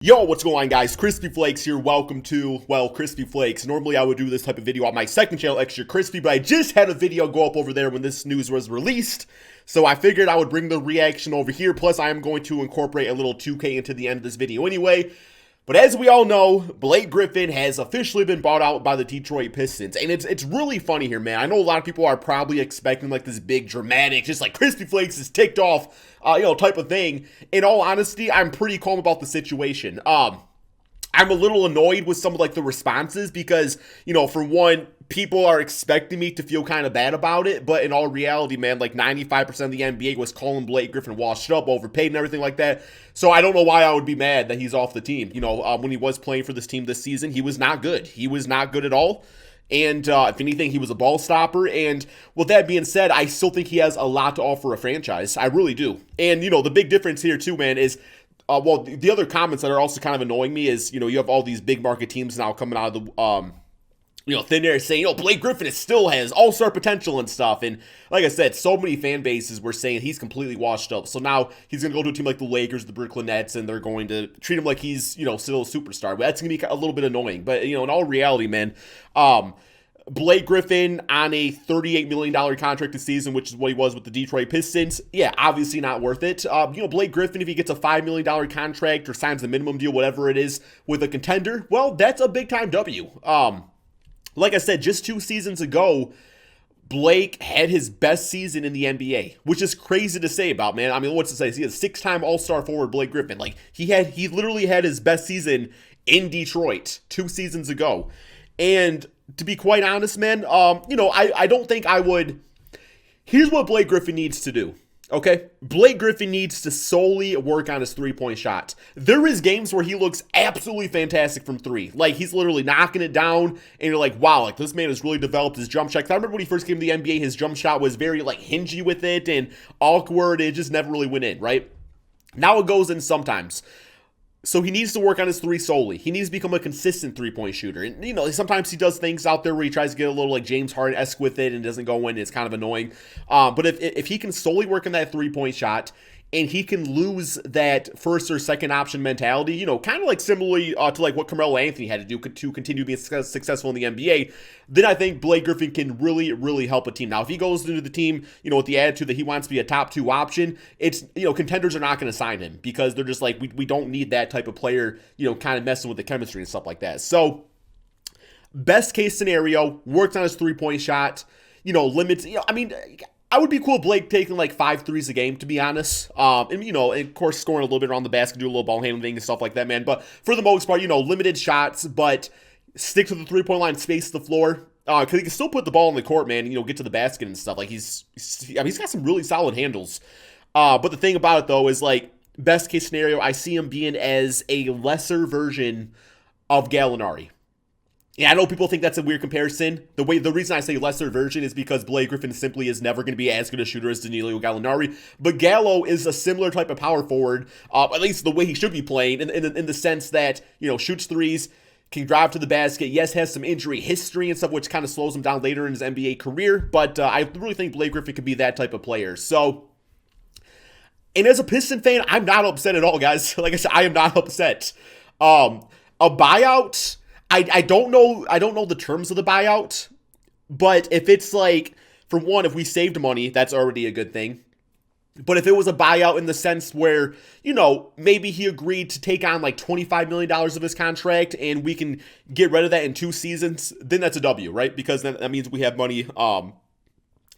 Yo, what's going on, guys? KrispyFlakes here. Welcome to, KrispyFlakes. Normally, I would do this type of video on my second channel, Extra Crispy, but I just had a video go up over there when this news was released, so I figured I would bring the reaction over here. Plus, I am going to incorporate a little 2K into the end of this video anyway. But as we all know, Blake Griffin has officially been bought out by the Detroit Pistons. And it's really funny here, man. I know a lot of people are probably expecting like this big dramatic, just like KrispyFlakes is ticked off, type of thing. In all honesty, I'm pretty calm about the situation. I'm a little annoyed with some of like the responses because, for one, people are expecting me to feel kind of bad about it, but in all reality, man, like 95% of the NBA was calling Blake Griffin washed up, overpaid, and everything like that. So I don't know why I would be mad that he's off the team. When he was playing for this team this season, he was not good. He was not good at all. And if anything, he was a ball stopper. And with that being said, I still think he has a lot to offer a franchise. I really do. And, the big difference here too, man, is the other comments that are also kind of annoying me is, you have all these big market teams now coming out of the, thin air saying, Blake Griffin still has all-star potential and stuff. And like I said, so many fan bases were saying he's completely washed up. So now he's going to go to a team like the Lakers, the Brooklyn Nets, and they're going to treat him like he's, still a superstar. But that's going to be a little bit annoying. But, in all reality, man, Blake Griffin on a $38 million contract this season, which is what he was with the Detroit Pistons. Yeah, obviously not worth it. Blake Griffin, if he gets a $5 million contract or signs the minimum deal, whatever it is, with a contender, well, that's a big-time W. Like I said, just 2 seasons ago, Blake had his best season in the NBA, which is crazy to say about, man. I mean, what's to say? He had a 6-time All-Star forward, Blake Griffin. Like, he literally had his best season in Detroit 2 seasons ago. And to be quite honest, man, I don't think I would. Here's what Blake Griffin needs to do. Okay, Blake Griffin needs to solely work on his three-point shot. There is games where he looks absolutely fantastic from three. Like, he's literally knocking it down, and you're like, wow, like, this man has really developed his jump shot. 'Cause I remember when he first came to the NBA, his jump shot was very, like, hingy with it and awkward. It just never really went in, right? Now it goes in sometimes. So he needs to work on his three solely. He needs to become a consistent three-point shooter. And, sometimes he does things out there where he tries to get a little like James Harden-esque with it and doesn't go in. It's kind of annoying. But if he can solely work on that three-point shot and he can lose that first or second option mentality, kind of like similarly to like what Carmelo Anthony had to do to continue being successful in the NBA, then I think Blake Griffin can really, really help a team. Now, if he goes into the team, with the attitude that he wants to be a top 2 option, it's, contenders are not going to sign him because they're just like, we don't need that type of player, kind of messing with the chemistry and stuff like that. So, best case scenario, works on his three-point shot, limits, I would be cool with Blake taking like 5 threes a game, to be honest. And of course, scoring a little bit around the basket, do a little ball handling and stuff like that, man. But for the most part, limited shots, but stick to the three-point line, space the floor. Because he can still put the ball in the court, man, and, get to the basket and stuff. Like, he's got some really solid handles. But the thing about it, though, is like, best case scenario, I see him being as a lesser version of Gallinari. Yeah, I know people think that's a weird comparison. The reason I say lesser version is because Blake Griffin simply is never going to be as good a shooter as Danilo Gallinari. But Gallo is a similar type of power forward, at least the way he should be playing, in the sense that, shoots threes, can drive to the basket. Yes, has some injury history and stuff, which kind of slows him down later in his NBA career. But I really think Blake Griffin could be that type of player. So, and as a Piston fan, I'm not upset at all, guys. Like I said, I am not upset. A buyout, I don't know the terms of the buyout, but if it's like, for one, if we saved money, that's already a good thing. But if it was a buyout in the sense where, maybe he agreed to take on like $25 million of his contract and we can get rid of that in 2 seasons, then that's a W, right? Because that means we have money.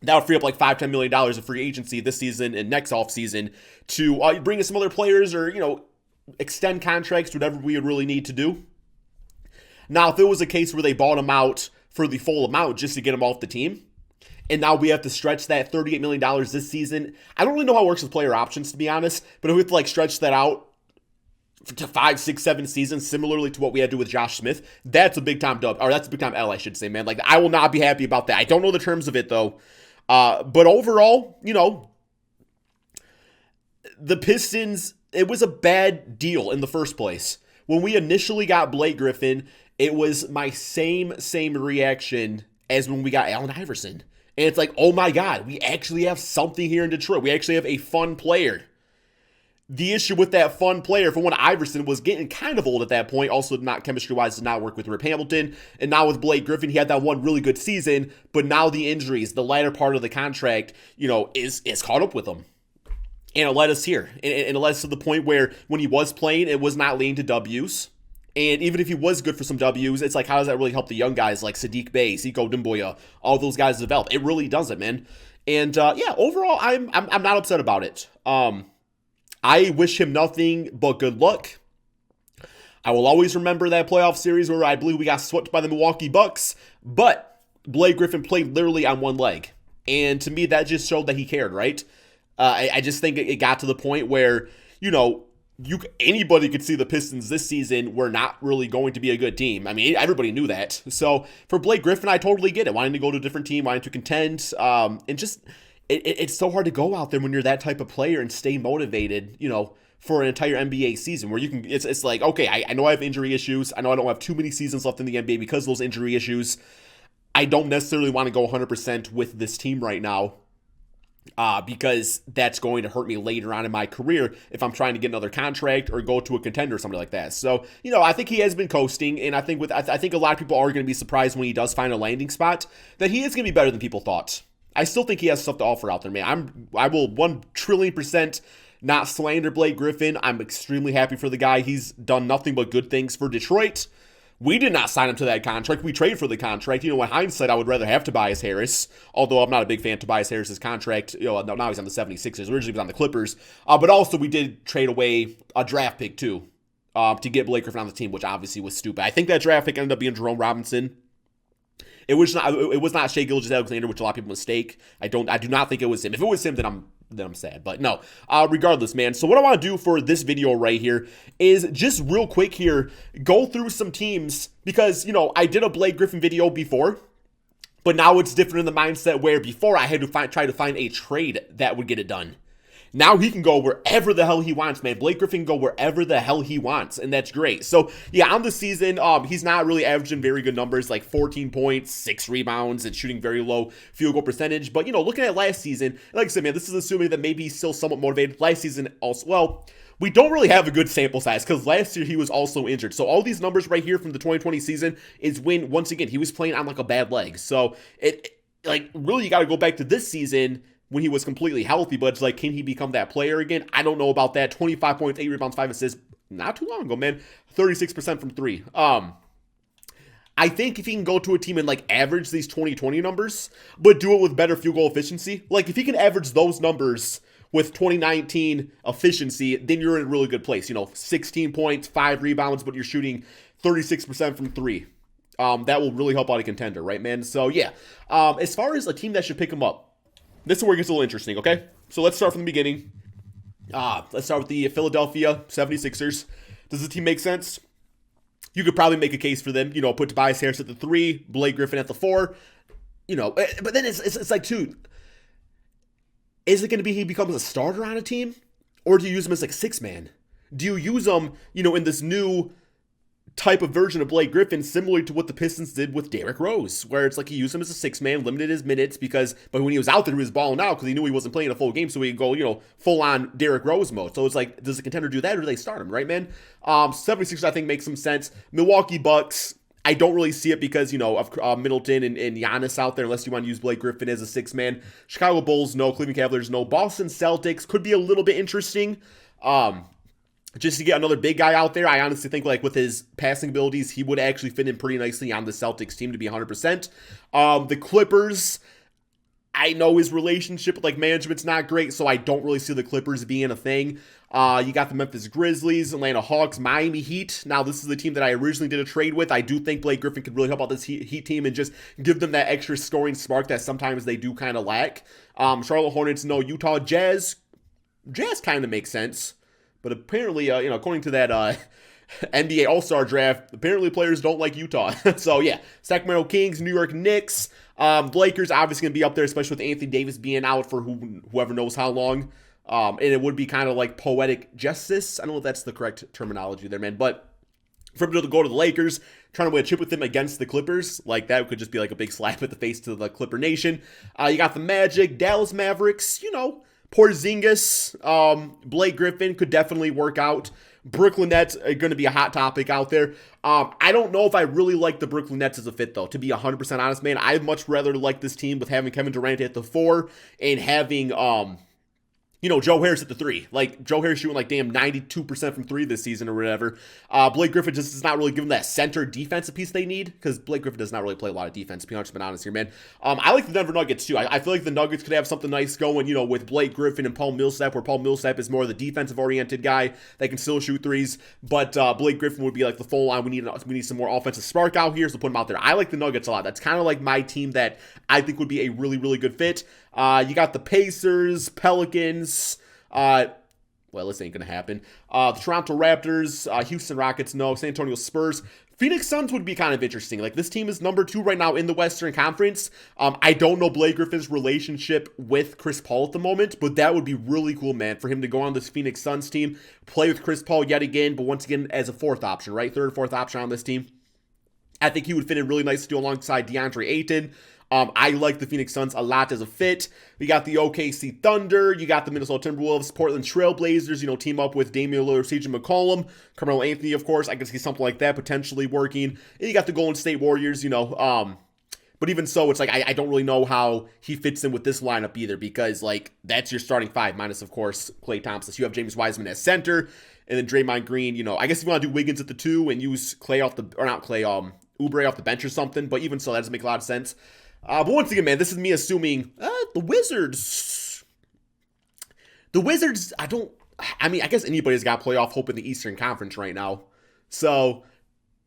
That'll free up like $5-10 million of free agency this season and next offseason to bring in some other players or, extend contracts, whatever we would really need to do. Now, if it was a case where they bought him out for the full amount just to get him off the team, and now we have to stretch that $38 million this season, I don't really know how it works with player options, to be honest, but if we have to like stretch that out to 5, 6, 7 seasons, similarly to what we had to do with Josh Smith, that's a big-time dub, or that's a big-time L, I should say, man. Like, I will not be happy about that. I don't know the terms of it, though. But overall, the Pistons, it was a bad deal in the first place. When we initially got Blake Griffin, it was my same reaction as when we got Allen Iverson. And it's like, oh my God, we actually have something here in Detroit. We actually have a fun player. The issue with that fun player, for one, Iverson was getting kind of old at that point. Also, not chemistry-wise, did not work with Rip Hamilton. And now with Blake Griffin, he had that one really good season, but now the injuries, the latter part of the contract, is caught up with him. And it led us here. And it led us to the point where when he was playing, it was not leading to W's. And even if he was good for some W's, it's like, how does that really help the young guys like Sadiq Bey, Siko Doumbouya, all those guys develop? It really doesn't, man. And overall, I'm not upset about it. I wish him nothing but good luck. I will always remember that playoff series where I believe we got swept by the Milwaukee Bucks, but Blake Griffin played literally on one leg. And to me, that just showed that he cared, right? I just think it got to the point where, anybody could see the Pistons this season were not really going to be a good team. I mean, everybody knew that. So for Blake Griffin, I totally get it. Wanting to go to a different team, wanting to contend, and just... It's so hard to go out there when you're that type of player and stay motivated, for an entire NBA season where you can, it's like, okay, I know I have injury issues. I know I don't have too many seasons left in the NBA because of those injury issues. I don't necessarily want to go 100% with this team right now because that's going to hurt me later on in my career if I'm trying to get another contract or go to a contender or something like that. So, I think he has been coasting, and I think I think a lot of people are going to be surprised when he does find a landing spot that he is going to be better than people thought. I still think he has stuff to offer out there, man. I will 1,000,000,000,000% not slander Blake Griffin. I'm extremely happy for the guy. He's done nothing but good things for Detroit. We did not sign him to that contract. We traded for the contract. In hindsight, I would rather have Tobias Harris, although I'm not a big fan of Tobias Harris's contract. Now he's on the 76ers. Originally he was on the Clippers. But also we did trade away a draft pick too to get Blake Griffin on the team, which obviously was stupid. I think that draft pick ended up being Jerome Robinson. It was not Shai Gilgeous-Alexander, which a lot of people mistake. I do not think it was him. If it was him, then I'm sad. But no, regardless, man. So what I want to do for this video right here is just real quick here, go through some teams because, I did a Blake Griffin video before, but now it's different in the mindset where before I had to try to find a trade that would get it done. Now he can go wherever the hell he wants, man. Blake Griffin can go wherever the hell he wants, and that's great. So, yeah, on the season, he's not really averaging very good numbers, like 14 points, 6 rebounds, and shooting very low field goal percentage. But, looking at last season, like I said, man, this is assuming that maybe he's still somewhat motivated. Last season also, well, we don't really have a good sample size because last year he was also injured. So all these numbers right here from the 2020 season is when, once again, he was playing on like a bad leg. So, really, you got to go back to this season when he was completely healthy, but it's like, can he become that player again? I don't know about that. 25 points, 8 rebounds, 5 assists, not too long ago, man. 36% from 3. I think if he can go to a team and average these 2020 numbers, but do it with better field goal efficiency, if he can average those numbers with 2019 efficiency, then you're in a really good place. 16 points, 5 rebounds, but you're shooting 36% from 3. That will really help out a contender, right, man? So, yeah. As far as a team that should pick him up, this is where it gets a little interesting, okay? So let's start from the beginning. Let's start with the Philadelphia 76ers. Does the team make sense? You could probably make a case for them. Put Tobias Harris at the 3, Blake Griffin at the 4. But then it's like, dude, is it going to be he becomes a starter on a team? Or do you use him as 6-man? Do you use him, in this new type of version of Blake Griffin, similar to what the Pistons did with Derrick Rose, where it's like he used him as a 6-man, limited his minutes but when he was out there, he was balling out because he knew he wasn't playing a full game, so he'd go, full on Derrick Rose mode. So it's like, does the contender do that or do they start him, right, man? 76ers, I think, makes some sense. Milwaukee Bucks, I don't really see it because, of Middleton and Giannis out there, unless you want to use Blake Griffin as a 6-man. Chicago Bulls, no. Cleveland Cavaliers, no. Boston Celtics could be a little bit interesting. Just to get another big guy out there, I honestly think with his passing abilities, he would actually fit in pretty nicely on the Celtics team, to be 100%. The Clippers, I know his relationship with management's not great, so I don't really see the Clippers being a thing. You got the Memphis Grizzlies, Atlanta Hawks, Miami Heat. Now, this is the team that I originally did a trade with. I do think Blake Griffin could really help out this Heat team and just give them that extra scoring spark that sometimes they do kind of lack. Charlotte Hornets, no. Utah Jazz. Jazz kind of makes sense. But apparently, according to that NBA All-Star draft, apparently players don't like Utah. So, yeah, Sacramento Kings, New York Knicks. Lakers obviously going to be up there, especially with Anthony Davis being out for whoever knows how long. And it would be kind of like poetic justice. I don't know if that's the correct terminology there, man. But for him to go to the Lakers, trying to win a chip with them against the Clippers, that could just be a big slap at the face to the Clipper Nation. You got the Magic, Dallas Mavericks, Porzingis, Blake Griffin could definitely work out. Brooklyn Nets are going to be a hot topic out there. I don't know if I really like the Brooklyn Nets as a fit, though, to be 100% honest, man. I'd much rather like this team with having Kevin Durant at the 4 and having, Joe Harris at the 3. Like, Joe Harris shooting like damn 92% from 3 this season or whatever. Blake Griffin just does not really give them that center defensive piece they need, because Blake Griffin does not really play a lot of defense, to be honest here, man. I like the Denver Nuggets, too. I feel like the Nuggets could have something nice going, with Blake Griffin and Paul Millsap, where Paul Millsap is more the defensive-oriented guy that can still shoot threes, but Blake Griffin would be like the full line. We need some more offensive spark out here, so put him out there. I like the Nuggets a lot. That's kind of like my team that I think would be a really, really good fit. You got the Pacers, Pelicans. Well, this ain't gonna happen. The Toronto Raptors, Houston Rockets, no. San Antonio Spurs. Phoenix Suns would be kind of interesting. Like, this team is number 2 right now in the Western Conference. I don't know Blake Griffin's relationship with Chris Paul at the moment, but that would be really cool, man, for him to go on this Phoenix Suns team, play with Chris Paul yet again, but once again as a 4th option, right? 3rd or 4th option on this team. I think he would fit in really nice to do alongside DeAndre Ayton. I like the Phoenix Suns a lot as a fit. We got the OKC Thunder. You got the Minnesota Timberwolves, Portland Trail Blazers, team up with Damian Lillard, CJ McCollum, Carmelo Anthony, of course. I can see something like that potentially working. And you got the Golden State Warriors, But even so, it's like, I don't really know how he fits in with this lineup either, because, like, that's your starting 5, minus, of course, Klay Thompson. So you have James Wiseman as center, and then Draymond Green, I guess if you want to do Wiggins at the 2 and use Oubre off the bench or something, but even so, that doesn't make a lot of sense. But once again, man, this is me assuming the Wizards, I guess anybody's got playoff hope in the Eastern Conference right now. So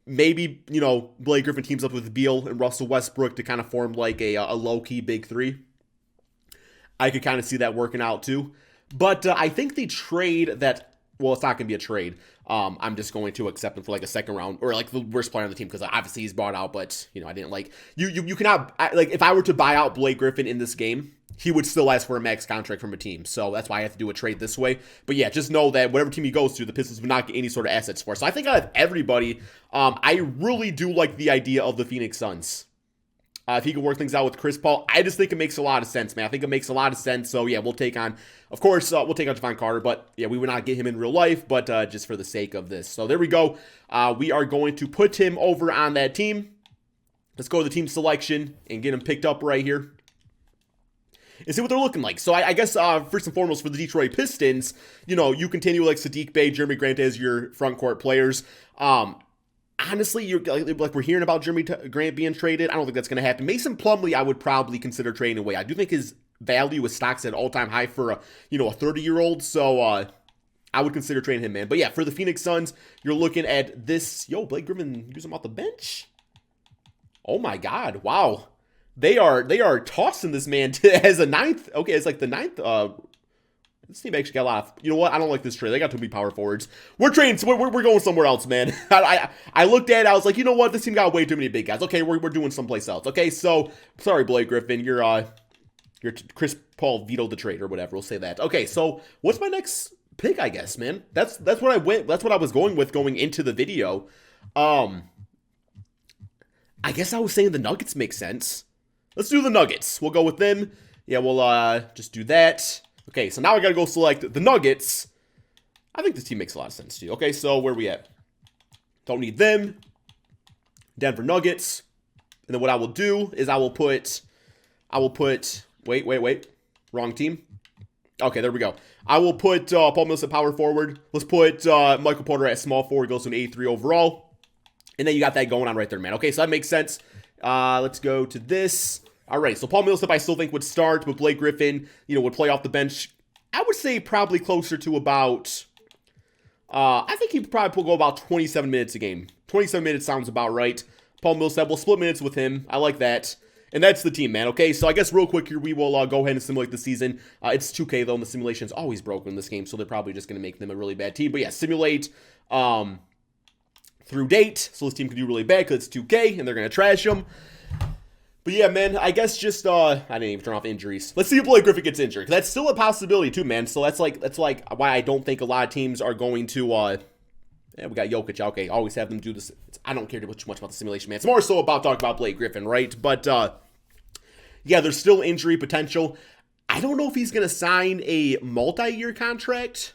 maybe, Blake Griffin teams up with Beal and Russell Westbrook to kind of form like a low-key big 3. I could kind of see that working out too. But I think the trade that, well, it's not going to be a trade. I'm just going to accept him for like a second round, or like the worst player on the team, because obviously he's bought out, but I didn't like you cannot, like, if I were to buy out Blake Griffin in this game, he would still ask for a max contract from a team. So that's why I have to do a trade this way. But yeah, just know that whatever team he goes to, the Pistons would not get any sort of assets for. So I think out of everybody, I really do like the idea of the Phoenix Suns. If he can work things out with Chris Paul, I just think it makes a lot of sense, man. I think it makes a lot of sense. So yeah, we'll take on Javon Carter, but yeah, we would not get him in real life, but just for the sake of this. So there we go. We are going to put him over on that team. Let's go to the team selection and get him picked up right here and see what they're looking like. So I guess first and foremost for the Detroit Pistons, you continue like Sadiq Bey, Jeremy Grant as your front court players. Honestly, you're like we're hearing about Jeremy Grant being traded. I don't think that's going to happen. Mason Plumlee, I would probably consider trading away. I do think his value with stocks at all-time high for a 30-year-old. So I would consider trading him, man. But yeah, for the Phoenix Suns, you're looking at this. Yo, Blake Griffin, use him off the bench. Oh my God! Wow, they are tossing this man as a 9th. Okay, it's like the 9th. This team actually got a lot of, you know what? I don't like this trade. They got too many power forwards. We're trading, so we're going somewhere else, man. I looked at it, I was like, you know what? This team got way too many big guys. Okay, we're doing someplace else. Okay, so, sorry, Blake Griffin. Your Chris Paul vetoed the trade or whatever. We'll say that. Okay, so, what's my next pick, I guess, man? That's what I went, that's what I was going with going into the video. I guess I was saying the Nuggets make sense. Let's do the Nuggets. We'll go with them. Yeah, we'll just do that. Okay, so now I gotta go select the Nuggets. I think this team makes a lot of sense too. Okay, so where are we at? Don't need them. Denver Nuggets. And then what I will do is I will put, wait. Wrong team. Okay, there we go. I will put Paul Millsap power forward. Let's put Michael Porter at small forward. Goes to an 83 overall. And then you got that going on right there, man. Okay, so that makes sense. Let's go to this. All right, so Paul Millsap I still think would start, but Blake Griffin, would play off the bench. I would say probably closer to about, I think he'd probably go about 27 minutes a game. 27 minutes sounds about right. Paul Millsap, we'll split minutes with him. I like that. And that's the team, man. Okay, so I guess real quick here, we will go ahead and simulate the season. It's 2K, though, and the simulation's always broken in this game, so they're probably just going to make them a really bad team. But yeah, simulate through date, so this team can do really bad because it's 2K, and they're going to trash them. But yeah, man, I guess just, I didn't even turn off injuries. Let's see if Blake Griffin gets injured. That's still a possibility, too, man. So that's like why I don't think a lot of teams are going to, yeah, we got Jokic. Okay, always have them do this. I don't care too much about the simulation, man. It's more so about talking about Blake Griffin, right? But, yeah, there's still injury potential. I don't know if he's going to sign a multi-year contract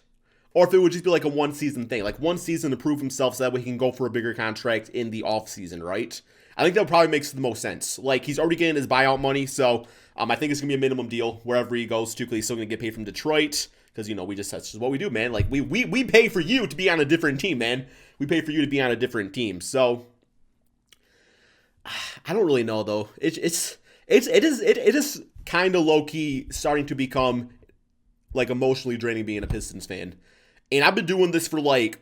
or if it would just be like a one-season thing. Like one season to prove himself so that way he can go for a bigger contract in the offseason, right? I think that probably makes the most sense. Like, he's already getting his buyout money, so I think it's going to be a minimum deal wherever he goes to, because he's still going to get paid from Detroit, because, you know, that's just what we do, man. Like, we pay for you to be on a different team, man. We pay for you to be on a different team. So, I don't really know, though. It is kind of low-key starting to become, like, emotionally draining being a Pistons fan. And I've been doing this for, like,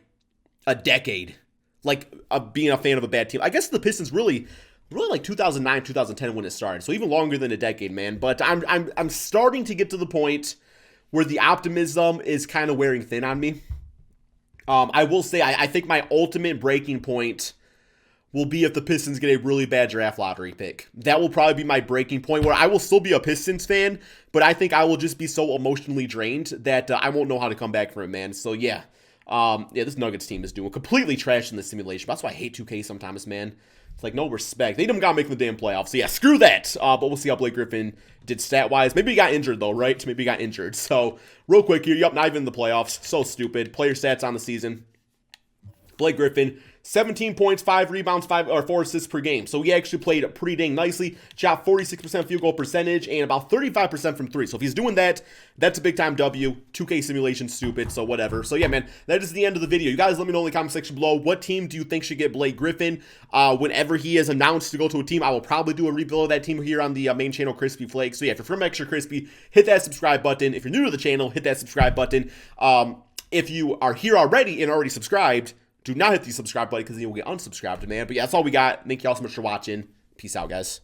a decade. Like, being a fan of a bad team. I guess the Pistons really like 2009, 2010 when it started. So even longer than a decade, man. But I'm starting to get to the point where the optimism is kind of wearing thin on me. I will say, I think my ultimate breaking point will be if the Pistons get a really bad draft lottery pick. That will probably be my breaking point, where I will still be a Pistons fan, but I think I will just be so emotionally drained that I won't know how to come back from it, man. So yeah. This Nuggets team is doing completely trash in the simulation. That's why I hate 2K sometimes, man. It's like, no respect. They don't got to make the damn playoffs. So yeah, screw that. But we'll see how Blake Griffin did stat-wise. Maybe he got injured, though, right? Maybe he got injured. So, real quick here. Yup, not even in the playoffs. So stupid. Player stats on the season. Blake Griffin, 17 points, 5 rebounds, 4 assists per game. So he actually played pretty dang nicely. Shot 46% field goal percentage and about 35% from 3. So if he's doing that, that's a big time W. 2K simulation stupid, so whatever. So yeah, man, that is the end of the video. You guys let me know in the comment section below, what team do you think should get Blake Griffin? Whenever he is announced to go to a team, I will probably do a rebuild of that team here on the main channel, KrispyFlakes. So yeah, if you're from Extra Crispy, hit that subscribe button. If you're new to the channel, hit that subscribe button. If you are here already and already subscribed, do not hit the subscribe button because then you'll get unsubscribed, man. But yeah, that's all we got. Thank you all so much for watching. Peace out, guys.